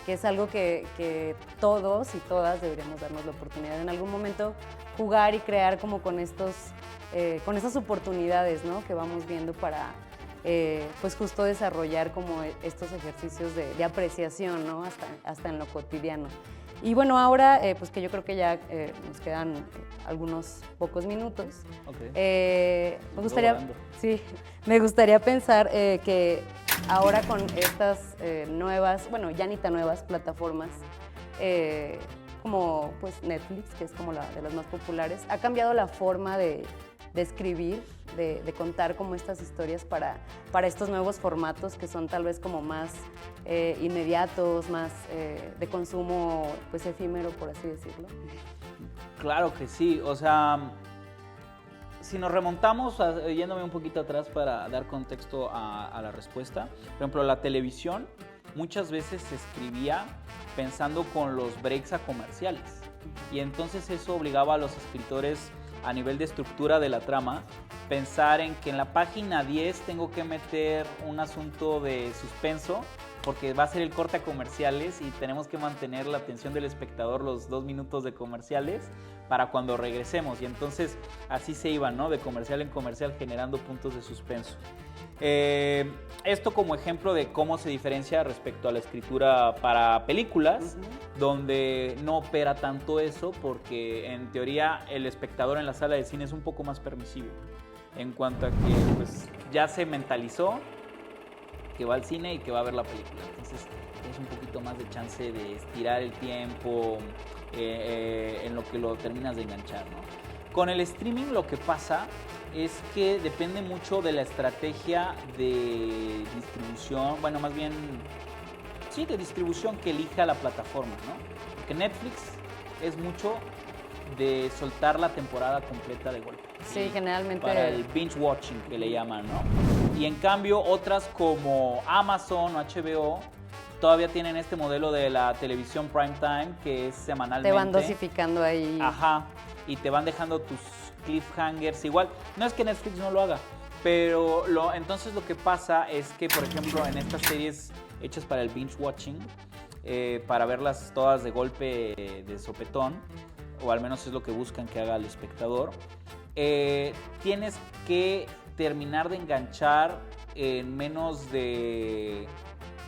que es algo que todos y todas deberíamos darnos la oportunidad de en algún momento jugar y crear como con estas oportunidades, ¿no? Que vamos viendo para pues justo desarrollar como estos ejercicios de apreciación, ¿no? Hasta en lo cotidiano. Y bueno, ahora, pues que yo creo que ya nos quedan algunos pocos minutos, Ok. me gustaría, volando. sí, me gustaría pensar que ahora con estas nuevas, bueno, ya ni tan nuevas plataformas, como pues Netflix, que es como la de las más populares, ha cambiado la forma de escribir, de contar como estas historias para estos nuevos formatos que son tal vez como más inmediatos, más de consumo pues efímero, por así decirlo. Claro que sí, o sea, si nos remontamos, yéndome un poquito atrás para dar contexto a la respuesta, por ejemplo, la televisión muchas veces se escribía pensando con los breaks a comerciales y entonces eso obligaba a los escritores a nivel de estructura de la trama pensar en que en la página 10 tengo que meter un asunto de suspenso porque va a ser el corte a comerciales y tenemos que mantener la atención del espectador los 2 minutos de comerciales para cuando regresemos. Y entonces así se iban, ¿no? De comercial en comercial generando puntos de suspenso. Esto como ejemplo de cómo se diferencia respecto a la escritura para películas, donde no opera tanto eso porque en teoría el espectador en la sala de cine es un poco más permisivo en cuanto a que pues, ya se mentalizó que va al cine y que va a ver la película. Entonces tienes un poquito más de chance de estirar el tiempo en lo que lo terminas de enganchar, ¿no? Con el streaming lo que pasa es que depende mucho de la estrategia de distribución, bueno, más bien, sí, de distribución que elija la plataforma, ¿no? Porque Netflix es mucho de soltar la temporada completa de golpe. Sí, generalmente. Para el binge watching que le llaman, ¿no? Y en cambio otras como Amazon o HBO todavía tienen este modelo de la televisión prime time que es semanalmente. Te van dosificando ahí. Ajá, y te van dejando tus cliffhangers igual. No es que Netflix no lo haga, pero entonces lo que pasa es que, por ejemplo, en estas series hechas para el binge watching, para verlas todas de golpe de sopetón, o al menos es lo que buscan que haga el espectador, tienes que terminar de enganchar en menos de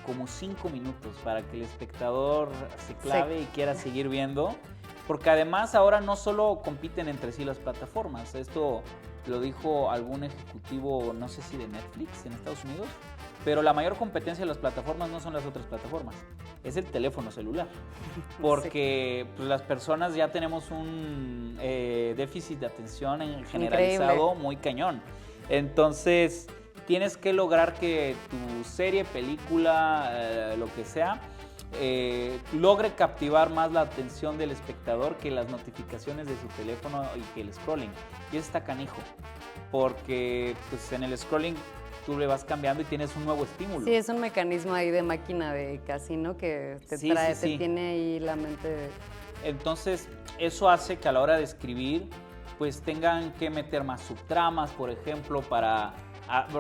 como 5 minutos para que el espectador se clave y quiera seguir viendo. Porque además ahora no solo compiten entre sí las plataformas, esto lo dijo algún ejecutivo, no sé si de Netflix en Estados Unidos, pero la mayor competencia de las plataformas no son las otras plataformas, es el teléfono celular. Porque pues, las personas ya tenemos un déficit de atención generalizado Increíble. muy cañón. Entonces tienes que lograr que tu serie, película, lo que sea, logre captivar más la atención del espectador que las notificaciones de su teléfono y que el scrolling. Y eso está canijo, porque pues, en el scrolling tú le vas cambiando y tienes un nuevo estímulo. Sí, es un mecanismo ahí de máquina de casino que te Sí, trae, sí, te sí. tiene ahí la mente. Entonces, eso hace que a la hora de escribir, pues tengan que meter más subtramas, por ejemplo, para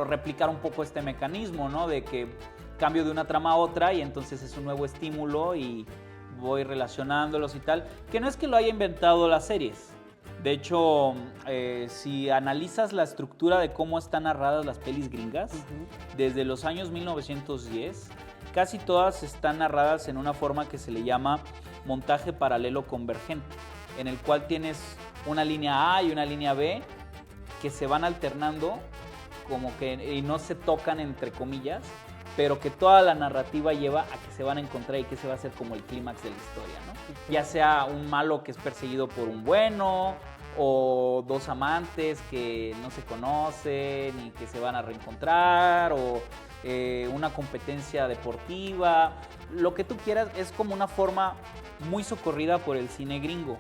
replicar un poco este mecanismo, ¿no? De que cambio de una trama a otra y entonces es un nuevo estímulo y voy relacionándolos y tal. Que no es que lo haya inventado las series. De hecho, si analizas la estructura de cómo están narradas las pelis gringas, desde los años 1910, casi todas están narradas en una forma que se le llama montaje paralelo convergente, en el cual tienes una línea A y una línea B que se van alternando como que y no se tocan entre comillas, pero que toda la narrativa lleva a que se van a encontrar y que se va a hacer como el clímax de la historia, ¿no? Ya sea un malo que es perseguido por un bueno, o dos amantes que no se conocen y que se van a reencontrar, o una competencia deportiva, lo que tú quieras. Es como una forma muy socorrida por el cine gringo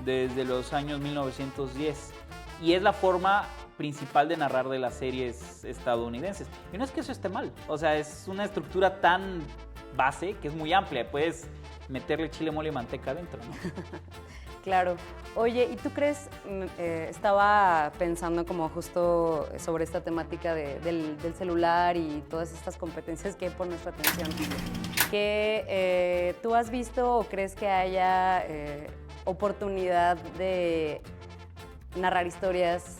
desde los años 1910 y es la forma principal de narrar de las series estadounidenses. Y no es que eso esté mal, o sea, es una estructura tan base que es muy amplia, puedes meterle chile, mole y manteca adentro, ¿no? Claro. Oye, ¿y tú crees, estaba pensando como justo sobre esta temática del celular y todas estas competencias que hay por nuestra atención, que tú has visto o crees que haya oportunidad de narrar historias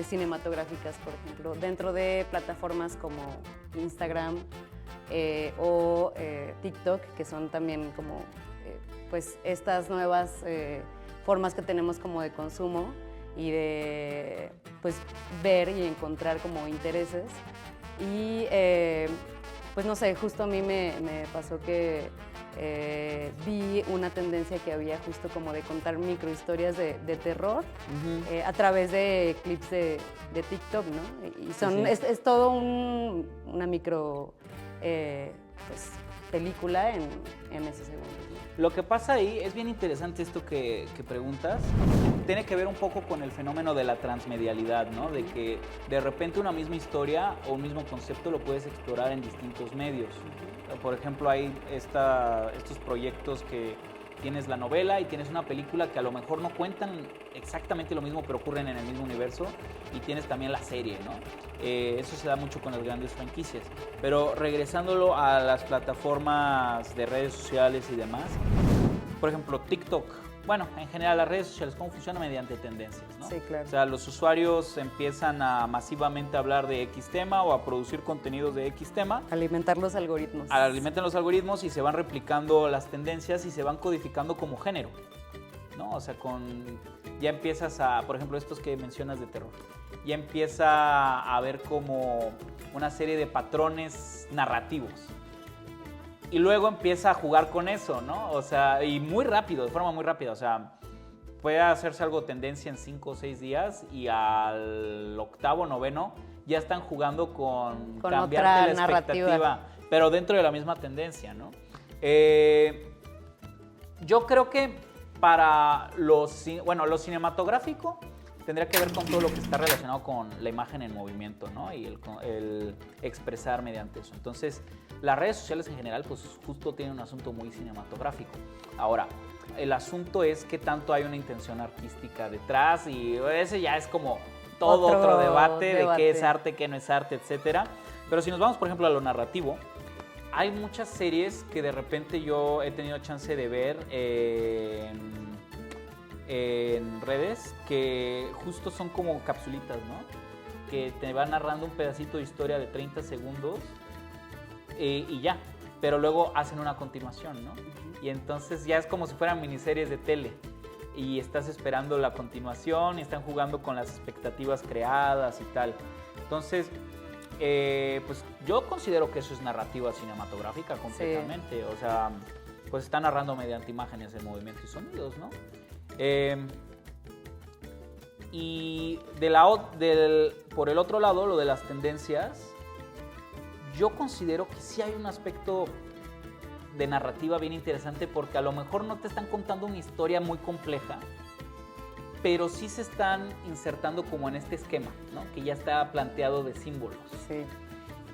cinematográficas, por ejemplo, dentro de plataformas como Instagram o TikTok, que son también como pues estas nuevas formas que tenemos como de consumo y de pues ver y encontrar como intereses. Y pues no sé, justo a mí me pasó que vi una tendencia que había justo como de contar microhistorias de terror a través de clips de TikTok, ¿no? Y son, Sí. Es todo una micro pues, película en ese segundo, ¿no? Lo que pasa ahí es bien interesante esto que preguntas. Tiene que ver un poco con el fenómeno de la transmedialidad, ¿no? De que de repente una misma historia o un mismo concepto lo puedes explorar en distintos medios. Por ejemplo, hay estos proyectos que tienes la novela y tienes una película que a lo mejor no cuentan exactamente lo mismo, pero ocurren en el mismo universo, y tienes también la serie, ¿no? Eso se da mucho con las grandes franquicias. Pero regresándolo a las plataformas de redes sociales y demás, por ejemplo, TikTok. Bueno, en general las redes sociales, ¿cómo funcionan? Mediante tendencias, ¿no? Sí, claro. O sea, los usuarios empiezan a masivamente hablar de X tema o a producir contenidos de X tema. Alimentar los algoritmos. Alimentan los algoritmos y se van replicando las tendencias y se van codificando como género, ¿no? O sea, ya empiezas a, por ejemplo, estos que mencionas de terror, ya empieza a haber como una serie de patrones narrativos. Y luego empieza a jugar con eso, ¿no? O sea, y muy rápido, de forma muy rápida. O sea, puede hacerse algo tendencia en 5 o 6 días y al octavo, noveno ya están jugando con cambiarte otra la expectativa, narrativa. pero dentro de la misma tendencia, ¿no? Yo creo que para lo cinematográfico tendría que ver con todo lo que está relacionado con la imagen en movimiento, ¿no? Y el expresar mediante eso. Entonces, las redes sociales en general, pues justo tienen un asunto muy cinematográfico. Ahora, el asunto es qué tanto hay una intención artística detrás, y ese ya es como todo otro debate de qué es arte, qué no es arte, etcétera. Pero si nos vamos, por ejemplo, a lo narrativo, hay muchas series que de repente yo he tenido chance de ver en redes que justo son como capsulitas, ¿no? Que te van narrando un pedacito de historia de 30 segundos y ya, pero luego hacen una continuación, ¿no? Y entonces ya es como si fueran miniseries de tele y estás esperando la continuación y están jugando con las expectativas creadas y tal. Entonces, pues yo considero que eso es narrativa cinematográfica completamente. Sí. O sea, pues está narrando mediante imágenes en movimiento y sonidos, ¿no? Y por el otro lado, lo de las tendencias, yo considero que sí hay un aspecto de narrativa bien interesante, porque a lo mejor no te están contando una historia muy compleja, pero sí se están insertando como en este esquema, ¿no? Que ya está planteado de símbolos. Sí.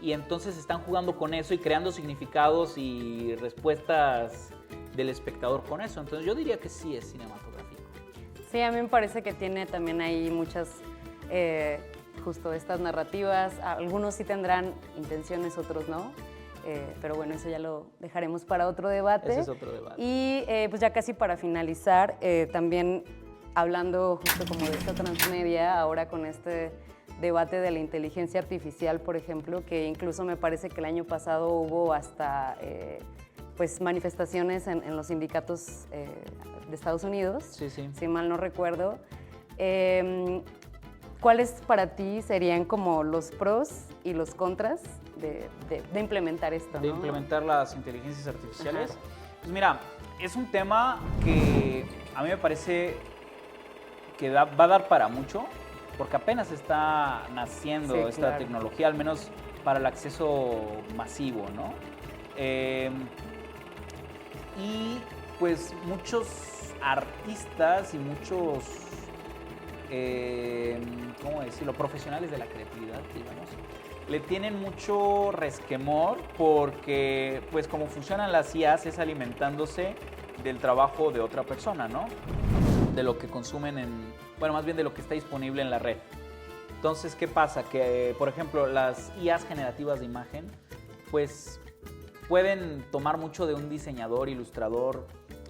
Y entonces están jugando con eso y creando significados y respuestas del espectador con eso. Entonces yo diría que sí es cinematográfico. Sí, a mí me parece que tiene también ahí muchas, justo estas narrativas. Algunos sí tendrán intenciones, otros no. Pero bueno, eso ya lo dejaremos para otro debate. Ese es otro debate. Y pues ya casi para finalizar, también hablando justo como de esta transmedia, ahora con este debate de la inteligencia artificial, por ejemplo, que incluso me parece que el año pasado hubo hasta pues manifestaciones en los sindicatos de Estados Unidos, sí, sí. Si mal no recuerdo. ¿Cuáles para ti serían como los pros y los contras de implementar esto? De ¿no? implementar las inteligencias artificiales. Ajá. Pues mira, es un tema que a mí me parece que va a dar para mucho, porque apenas está naciendo esta tecnología, al menos para el acceso masivo, ¿no? Y pues muchos artistas y muchos, ¿cómo decirlo?, profesionales de la creatividad, digamos, le tienen mucho resquemor, porque pues como funcionan las IAs es alimentándose del trabajo de otra persona, ¿no? De lo que consumen bueno, más bien de lo que está disponible en la red. Entonces, ¿qué pasa? Que, por ejemplo, las IAs generativas de imagen, pues pueden tomar mucho de un diseñador, ilustrador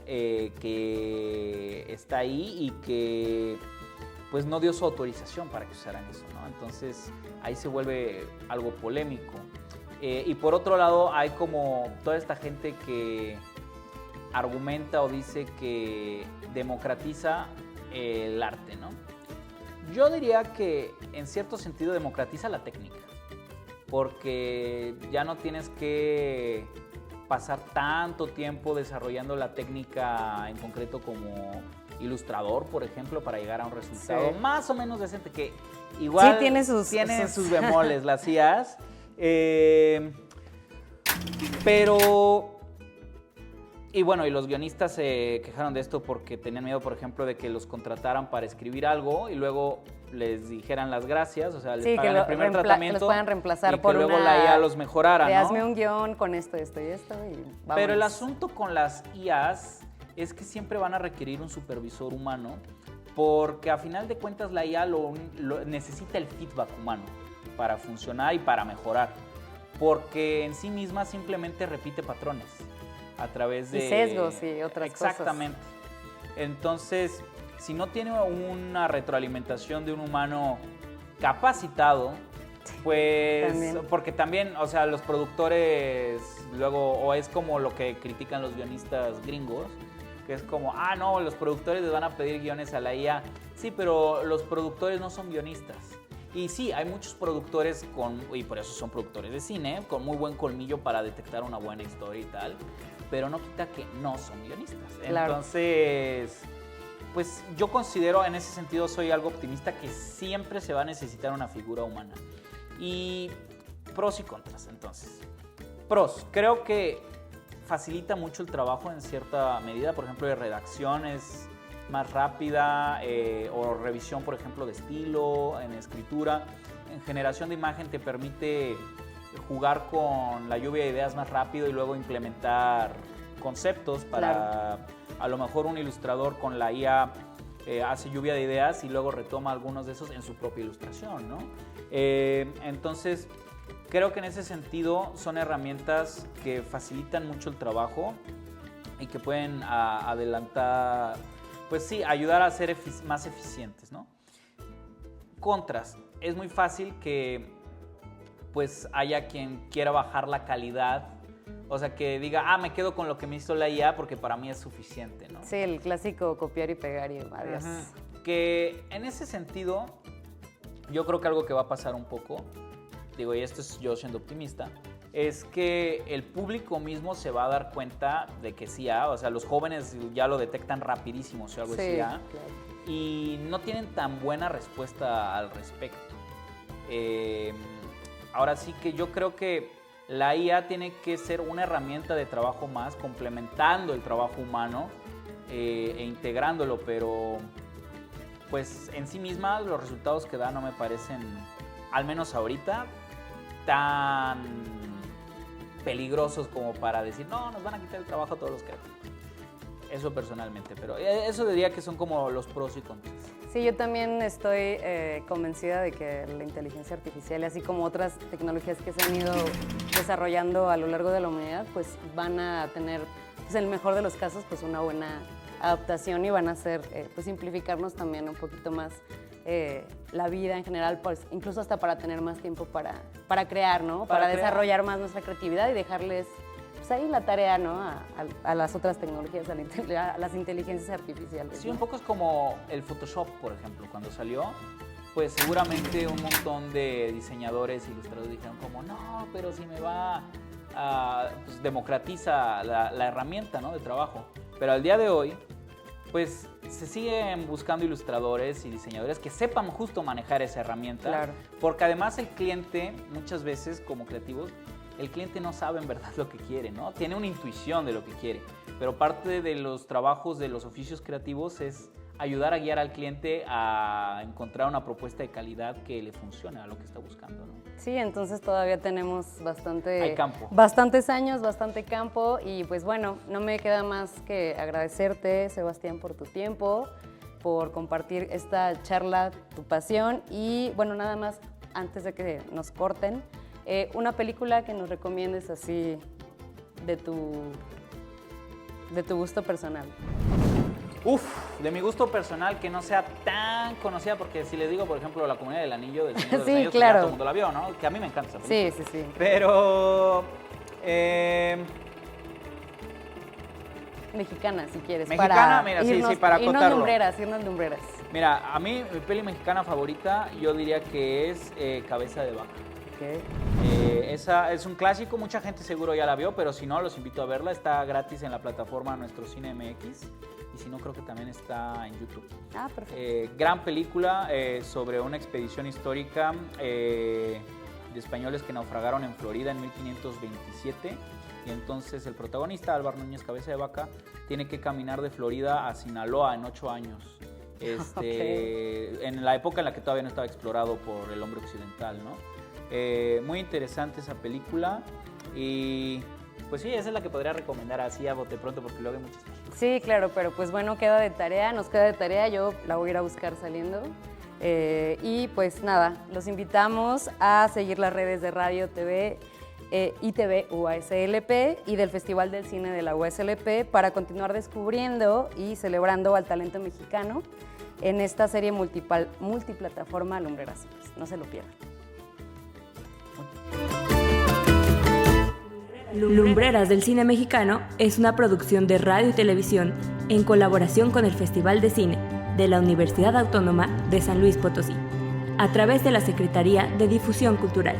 que está ahí y que pues no dio su autorización para que usaran eso, ¿no? Entonces ahí se vuelve algo polémico. Y por otro lado hay como toda esta gente que argumenta o dice que democratiza el arte, ¿no? Yo diría que en cierto sentido democratiza la técnica, porque ya no tienes que pasar tanto tiempo desarrollando la técnica en concreto como ilustrador, por ejemplo, para llegar a un resultado más o menos decente, que igual sí, tiene sus bemoles, las IAs, pero... Y bueno, y los guionistas se quejaron de esto porque tenían miedo, por ejemplo, de que los contrataran para escribir algo y luego les dijeran las gracias, o sea, les pagan el primer tratamiento, que los puedan reemplazar y por que luego una, la IA los mejorara, de ¿no? hazme un guión con esto, esto y esto y vámonos. Pero el asunto con las IAs es que siempre van a requerir un supervisor humano, porque a final de cuentas la IA necesita el feedback humano para funcionar y para mejorar, porque en sí misma simplemente repite patrones a través de... Y sesgos y otras cosas. Exactamente. Entonces, si no tiene una retroalimentación de un humano capacitado, pues... También. Porque también, o sea, los productores luego, o es como lo que critican los guionistas gringos, que es como, no, los productores les van a pedir guiones a la IA. Sí, pero los productores no son guionistas. Y sí, hay muchos productores y por eso son productores de cine, con muy buen colmillo para detectar una buena historia y tal, pero no quita que no son guionistas. Claro. Entonces, pues yo considero, en ese sentido soy algo optimista, que siempre se va a necesitar una figura humana. Y pros y contras, entonces. Pros, creo que facilita mucho el trabajo en cierta medida, por ejemplo, de redacción es más rápida, o revisión, por ejemplo, de estilo, en escritura. En generación de imagen te permite jugar con la lluvia de ideas más rápido y luego implementar conceptos para, a lo mejor un ilustrador con la IA hace lluvia de ideas y luego retoma algunos de esos en su propia ilustración, ¿no? Entonces, creo que en ese sentido son herramientas que facilitan mucho el trabajo y que pueden adelantar, pues sí, ayudar a ser más eficientes, ¿no? Contras, es muy fácil que pues haya quien quiera bajar la calidad, o sea, que diga, me quedo con lo que me hizo la IA porque para mí es suficiente, ¿no? Sí, el clásico copiar y pegar y adiós. Que en ese sentido, yo creo que algo que va a pasar un poco, digo, y esto es yo siendo optimista, es que el público mismo se va a dar cuenta de que sí o sea, los jóvenes ya lo detectan rapidísimo si algo es IA, claro. Y no tienen tan buena respuesta al respecto. Ahora sí que yo creo que la IA tiene que ser una herramienta de trabajo más, complementando el trabajo humano e integrándolo, pero pues en sí misma los resultados que da no me parecen, al menos ahorita, tan peligrosos como para decir, no, nos van a quitar el trabajo a todos los creativos. Eso personalmente, pero eso diría que son como los pros y contras. Sí, yo también estoy convencida de que la inteligencia artificial, así como otras tecnologías que se han ido desarrollando a lo largo de la humanidad, pues van a tener, pues en el mejor de los casos, pues una buena adaptación y van a hacer, pues simplificarnos también un poquito más la vida en general, pues incluso hasta para tener más tiempo para crear, ¿no? Para desarrollar más nuestra creatividad y dejarles pues ahí la tarea, ¿no? A las otras tecnologías, a las inteligencias artificiales. Sí, ¿no? un poco es como el Photoshop, por ejemplo, cuando salió, pues seguramente un montón de diseñadores, ilustradores dijeron como, no, pero si me va a, pues democratiza la herramienta, ¿no? De trabajo. Pero al día de hoy, pues se siguen buscando ilustradores y diseñadores que sepan justo manejar esa herramienta. Claro. Porque además el cliente, muchas veces como creativos, el cliente no sabe en verdad lo que quiere, ¿no? Tiene una intuición de lo que quiere. Pero parte de los trabajos de los oficios creativos es ayudar a guiar al cliente a encontrar una propuesta de calidad que le funcione a lo que está buscando, ¿no? Sí, entonces todavía tenemos Hay campo. bastantes años, bastante campo y pues bueno, no me queda más que agradecerte, Sebastián, por tu tiempo, por compartir esta charla, tu pasión y bueno, nada más antes de que nos corten, una película que nos recomiendes así de tu gusto personal. De mi gusto personal, que no sea tan conocida, porque si les digo, por ejemplo, La Comunidad del Anillo, del Señor de los Sí, Anillos, claro. pues ya todo el mundo la vio, ¿no? Que a mí me encanta esa película. Sí. Pero mexicana, si quieres. Mexicana, mira, sí, para irnos acotarlo. Irnos lumbreras. Mira, a mí mi peli mexicana favorita yo diría que es Cabeza de Vaca. Okay. Esa es un clásico, mucha gente seguro ya la vio, pero si no, los invito a verla. Está gratis en la plataforma Nuestro Cine MX y si no, creo que también está en YouTube. Ah, perfecto. Gran película sobre una expedición histórica de españoles que naufragaron en Florida en 1527 y entonces el protagonista, Álvaro Núñez Cabeza de Vaca, tiene que caminar de Florida a Sinaloa en 8 años. En la época en la que todavía no estaba explorado por el hombre occidental, ¿no? Muy interesante esa película y pues sí, esa es la que podría recomendar así a bote pronto porque luego hay muchas más. Sí, claro, pero pues bueno, nos queda de tarea, yo la voy a ir a buscar saliendo. Y pues nada, los invitamos a seguir las redes de Radio, TV, ITV UASLP y del Festival del Cine de la UASLP para continuar descubriendo y celebrando al talento mexicano en esta serie multiplataforma Lumbreras. No se lo pierdan. Lumbreras del Cine Mexicano es una producción de radio y televisión en colaboración con el Festival de Cine de la Universidad Autónoma de San Luis Potosí, a través de la Secretaría de Difusión Cultural.